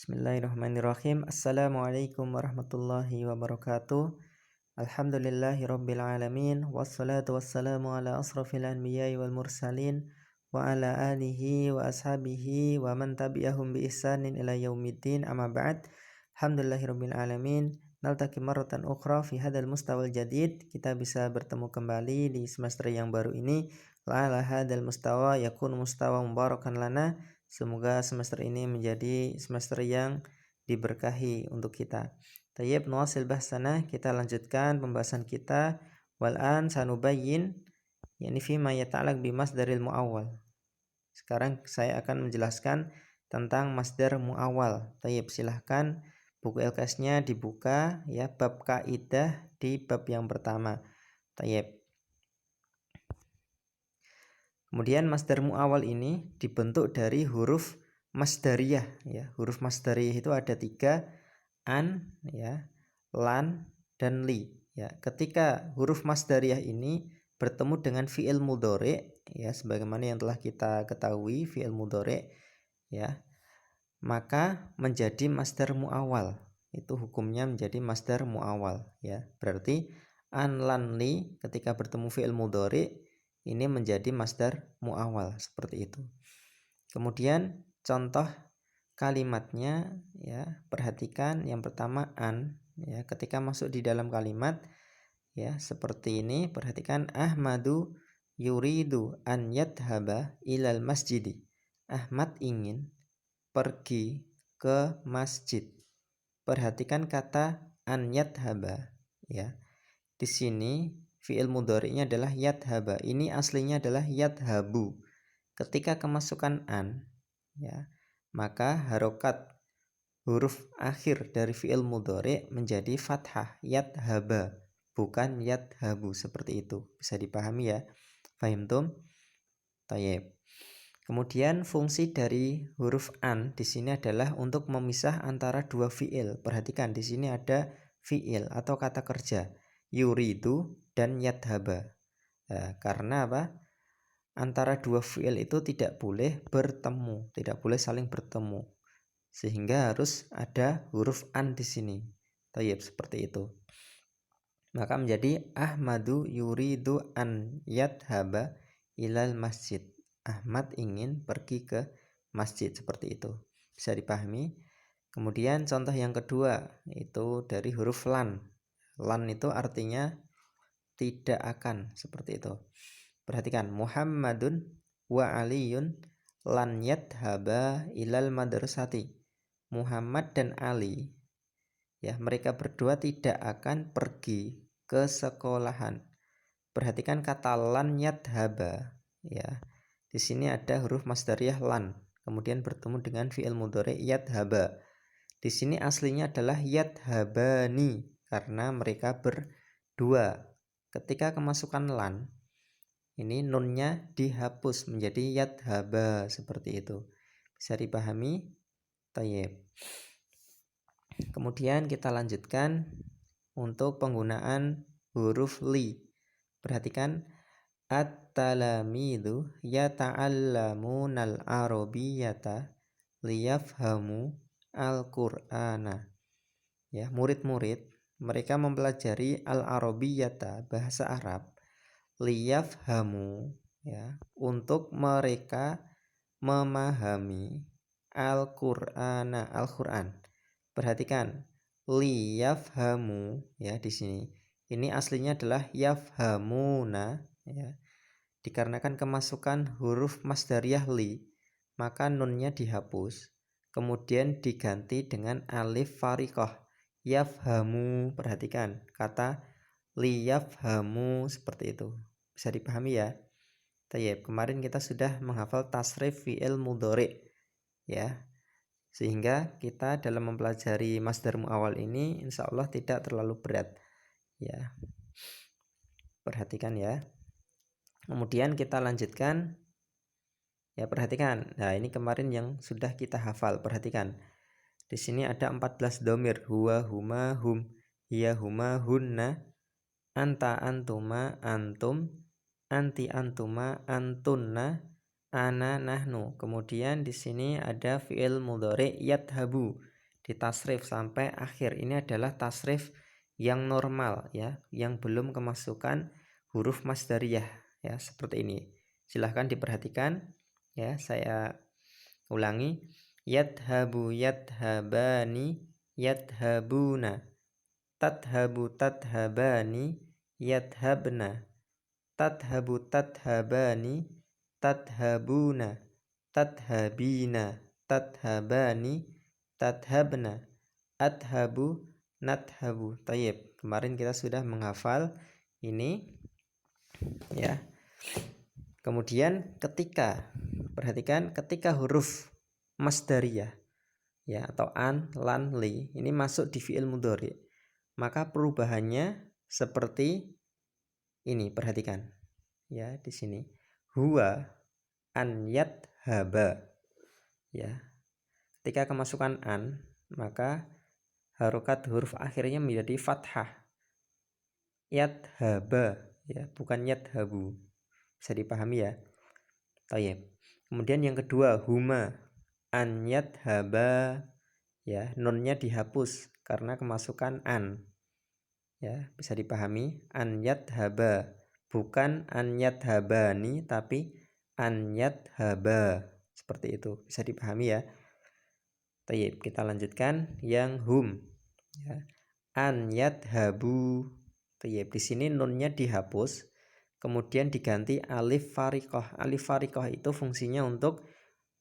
Bismillahirrahmanirrahim. Assalamualaikum warahmatullahi wabarakatuh. Alhamdulillahirabbil alamin wassalatu wassalamu ala asrofil anbiya'i wal mursalin wa ala alihi wa ashabihi wa man tabi'ahum bi ihsanin ila yaumiddin, amma ba'd. Alhamdulillahirabbil alamin. Naltaqi marratan ukhra fi hadzal mustawal jadid. Kita bisa bertemu kembali di semester yang baru ini. La'ala hadzal mustawa yakun mustawa mubarakan lana. Semoga semester ini menjadi semester yang diberkahi untuk kita. Tayyib, nuwasil bahsana, kita lanjutkan pembahasan kita. Wal'an sanubayyin yakni fima yata'alaq bi masdaril mu'awwal. Sekarang saya akan menjelaskan tentang masdar mu'awwal. Tayyib, silahkan buku LKS-nya dibuka ya, bab kaidah di bab yang pertama. Tayyib. Kemudian masdar mu'awwal ini dibentuk dari huruf masdariyah ya. Huruf masdariyah itu ada 3, an ya, lan dan li ya. Ketika huruf masdariyah ini bertemu dengan fi'il mudhari ya, sebagaimana yang telah kita ketahui fi'il mudhari ya, maka menjadi masdar mu'awwal. Itu hukumnya menjadi masdar mu'awwal ya. Berarti an, lan, li ketika bertemu fi'il mudhari ini menjadi masdar mu'awwal, seperti itu. Kemudian contoh kalimatnya ya, perhatikan yang pertama an ya, ketika masuk di dalam kalimat ya seperti ini, perhatikan Ahmadu yuridu an yadhhaba ilal masjidi. Ahmad ingin pergi ke masjid. Perhatikan kata an yadhhaba ya. Di sini fi'il mudhari'nya adalah yadhhaba. Ini aslinya adalah yadhabu. Ketika kemasukan an ya, maka harokat huruf akhir dari fi'il mudhari' menjadi fathah, yadhaba, bukan yadhabu, seperti itu. Bisa dipahami ya? Fahimtum? Tayyib. Kemudian fungsi dari huruf an di sini adalah untuk memisah antara dua fi'il. Perhatikan di sini ada fi'il atau kata kerja yuridu dan yadhaba. Nah, karena apa? Antara dua fi'il itu tidak boleh bertemu, tidak boleh saling bertemu, sehingga harus ada huruf an di sini. Tayyib, seperti itu. Maka menjadi Ahmadu yuridu an yadhaba ilal masjid. Ahmad ingin pergi ke masjid, seperti itu. Bisa dipahami? Kemudian contoh yang kedua itu dari huruf lan. Lan itu artinya tidak akan, seperti itu. Perhatikan, Muhammadun wa Aliyun lan yadhaba ilal madrasati. Muhammad dan Ali ya, mereka berdua tidak akan pergi ke sekolahan. Perhatikan kata lan yadhaba ya. Di sini ada huruf masdariyah lan, kemudian bertemu dengan fi'il mudhari yadhaba. Di sini aslinya adalah yadhabani karena mereka berdua. Ketika kemasukan lan, ini nunnya dihapus menjadi yadhaba, seperti itu. Bisa dipahami? Tayyib. Kemudian kita lanjutkan untuk penggunaan huruf li. Perhatikan, at-talamidu yata'allamunal arabiyyata liyafhamu al-Qur'ana. Ya, murid-murid mereka mempelajari al-arabiyyata, bahasa Arab, liyafhamu ya, untuk mereka memahami al-Qur'ana, Al-Qur'an. Perhatikan liyafhamu ya, di sini. Ini aslinya adalah yafhamuna ya. Dikarenakan kemasukan huruf masdariyah li, maka nunnya dihapus, kemudian diganti dengan alif fariqah, yafhamu. Perhatikan kata liyafhamu, seperti itu. Bisa dipahami ya? Tayyib. Kemarin kita sudah menghafal tasrif fi'il mudhari ya, sehingga kita dalam mempelajari masdar mu'awwal ini insya Allah tidak terlalu berat ya. Perhatikan ya. Kemudian kita lanjutkan ya, perhatikan. Nah, ini kemarin yang sudah kita hafal. Perhatikan. Di sini ada 14 dhamir, huwa, huma, hum, hiya, huma, hunna, anta, antuma, antum, anti, antuma, antunna, ana, nahnu. Kemudian di sini ada fi'il mudhari yadhabu. ditasrif sampai akhir. Ini adalah tasrif yang normal ya, yang belum kemasukan huruf masdariyah ya, seperti ini. Silahkan diperhatikan ya, saya ulangi. Yadhabu yadhabani yadhabuna, tadhabu tadhabani yadhabna, tadhabu tadhabani tadhabuna, tadhabina tadhabani tadhabna, adhabu nadhabu. Tayyib. Kemarin kita sudah menghafal ini ya. Kemudian perhatikan ketika huruf masdariyah ya, atau an, lan, li ini masuk di fi'il mudhari, maka perubahannya seperti ini. Perhatikan ya, di sini huwa an yadhaba ya. Ketika kemasukan an, maka harokat huruf akhirnya menjadi fathah. Yadhaba ya, bukan yadhabu. Bisa dipahami ya. Tayyib. Kemudian yang kedua, huma an yadhaba ya, nunnya dihapus karena kemasukan an. Ya, bisa dipahami, an yadhaba, bukan an yadhabani tapi an yadhaba. Seperti itu. Bisa dipahami ya. Tayyib, kita lanjutkan yang hum ya. An yadhabu. Tayyib, di sini nunnya dihapus, kemudian diganti alif fariqah. Alif fariqah itu fungsinya untuk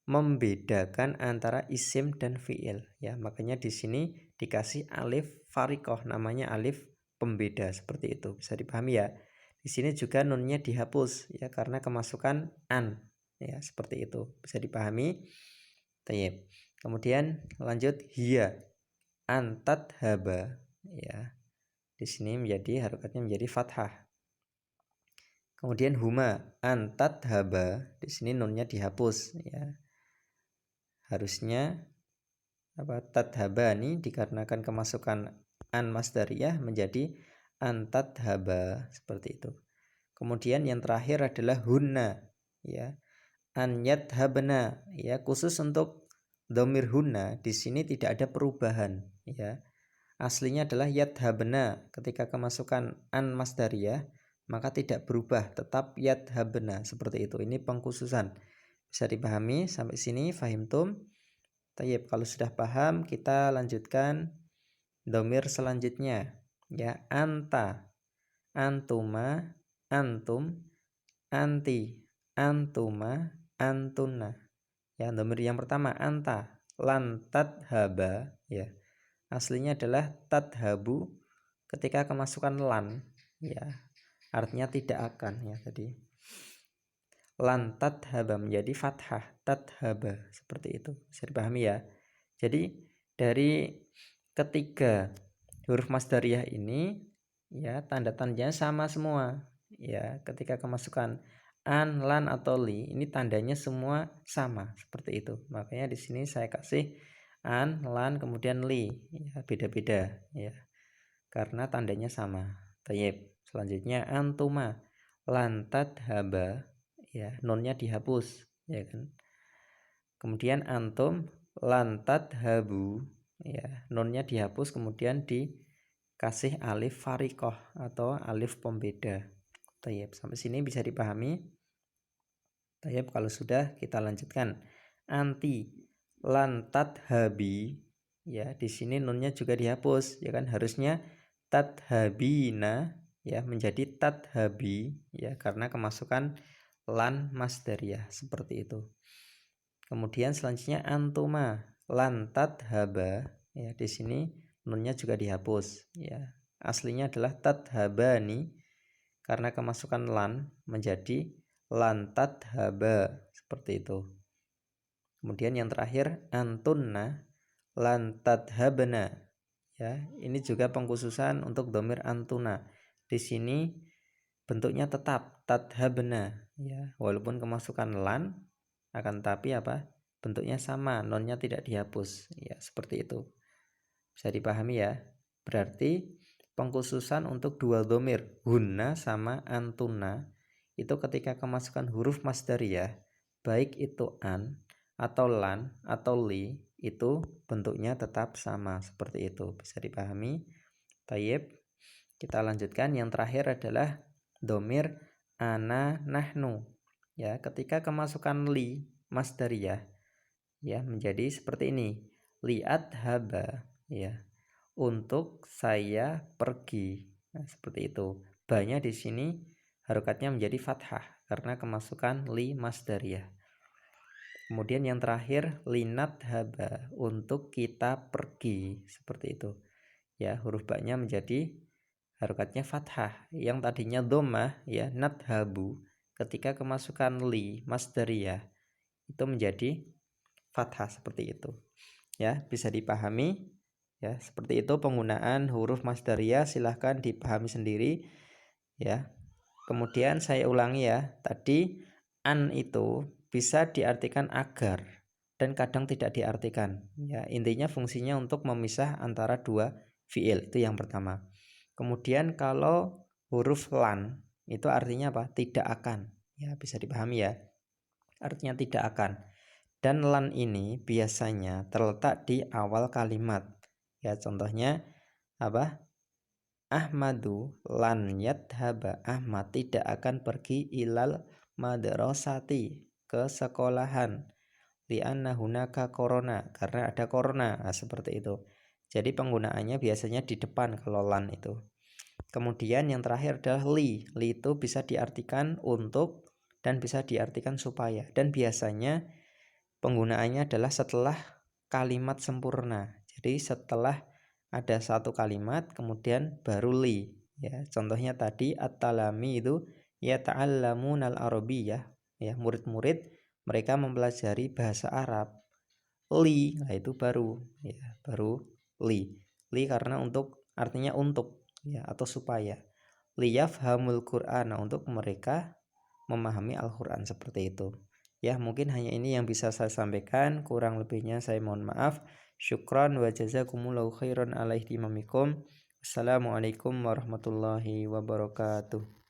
membedakan antara isim dan fiil ya. Makanya di sini dikasih alif fariqah, namanya alif pembeda, seperti itu. Bisa dipahami ya. Di sini juga nunnya dihapus ya karena kemasukan an ya, seperti itu. Bisa dipahami? Tayyib. Kemudian lanjut hiya an tadhaba ya. Di sini menjadi harokatnya menjadi fathah. Kemudian huma an tadhaba, di sini nunnya dihapus ya. Harusnya tadhabani, dikarenakan kemasukan an masdariyah menjadi an tadhaba, seperti itu. Kemudian yang terakhir adalah hunna ya. An yadhabna ya, khusus untuk dhamir hunna di sini tidak ada perubahan ya. Aslinya adalah yadhabna, ketika kemasukan an masdariyah maka tidak berubah, tetap yadhabna, seperti itu. Ini pengkhususan. Bisa dipahami sampai sini? Fahimtum? Tayyib, kalau sudah paham kita lanjutkan dhamir selanjutnya ya. Anta, antuma, antum, anti, antuma, antunna ya. Dhamir yang pertama anta, lan tadhaba ya, aslinya adalah tadhabu, ketika kemasukan lan ya, artinya tidak akan ya tadi. Lan tadhaba menjadi fathah, tadhaba, seperti itu. Bisa dipahami ya. Jadi dari ketiga huruf masdariyah ini ya, tanda-tandanya sama semua ya. Ketika kemasukan an, lan atau li, ini tandanya semua sama, seperti itu. Makanya di sini saya kasih an, lan, kemudian li ya, beda-beda ya, karena tandanya sama. Tayyib. Selanjutnya antuma lan tadhaba ya, nunnya dihapus ya kan. Kemudian antum lan tadhabu ya, nunnya dihapus, kemudian dikasih alif fariqah atau alif pembeda. Tayyib, sampai sini bisa dipahami? Tayyib, kalau sudah kita lanjutkan. Anti lan tadhabi ya, di sini nunnya juga dihapus ya kan, harusnya tadhabina ya menjadi tadhabi ya, karena kemasukan lan masdariyah, seperti itu. Kemudian selanjutnya antuma lan tadhaba ya, di sini nunnya juga dihapus ya. Aslinya adalah tadhabani, karena kemasukan lan menjadi lan tadhaba, seperti itu. Kemudian yang terakhir antunna lan tadhabna ya, ini juga pengkhususan untuk dhamir antuna. Di sini bentuknya tetap tadhabna ya, walaupun kemasukan lan, akan tapi bentuknya sama, nonnya tidak dihapus ya, seperti itu. Bisa dipahami ya. Berarti pengkhususan untuk dua dhamir hunna sama antuna itu ketika kemasukan huruf masdariyah, baik itu an atau lan atau li itu bentuknya tetap sama seperti itu. Bisa dipahami? Tayyib. Kita lanjutkan, yang terakhir adalah domir ana nahnu. Ya, ketika kemasukan li masdariyah ya menjadi seperti ini. Liat haba ya. Untuk saya pergi. Nah, seperti itu. Ba-nya di sini harokatnya menjadi fathah karena kemasukan li masdariyah. Kemudian yang terakhir linat haba, untuk kita pergi, seperti itu. Ya, huruf ba-nya menjadi harokatnya fathah. Yang tadinya dhammah ya nadhabu, ketika kemasukan li masdariyah itu menjadi fathah seperti itu. Ya, bisa dipahami? Ya, seperti itu penggunaan huruf masdariyah, silahkan dipahami sendiri ya. Kemudian saya ulangi ya, tadi an itu bisa diartikan agar dan kadang tidak diartikan ya. Intinya fungsinya untuk memisah antara dua fiil, itu yang pertama. Kemudian kalau huruf lan itu artinya apa? Tidak akan ya, bisa dipahami ya, artinya tidak akan. Dan lan ini biasanya terletak di awal kalimat ya. Contohnya apa? Ahmadu lan yadhaba, Ahmad tidak akan pergi ilal madrasati, ke sekolahan, lianna hunaka korona, karena ada korona. Nah, seperti itu. Jadi penggunaannya biasanya di depan kalau lan itu. Kemudian yang terakhir adalah li. Li itu bisa diartikan untuk dan bisa diartikan supaya, dan biasanya penggunaannya adalah setelah kalimat sempurna. Jadi setelah ada satu kalimat kemudian baru li ya. Contohnya tadi at-talami itu ya ta'allamunal arabiyyah ya, murid-murid mereka mempelajari bahasa Arab. Li, nah itu baru ya, baru li. Li karena untuk, artinya untuk ya, atau supaya. Liyafhamul Qur'an, untuk mereka memahami Al-Qur'an, seperti itu. Ya, mungkin hanya ini yang bisa saya sampaikan, kurang lebihnya saya mohon maaf. Syukran wa jazakumullahu khairan ala ihtimamikum. Assalamualaikum warahmatullahi wabarakatuh.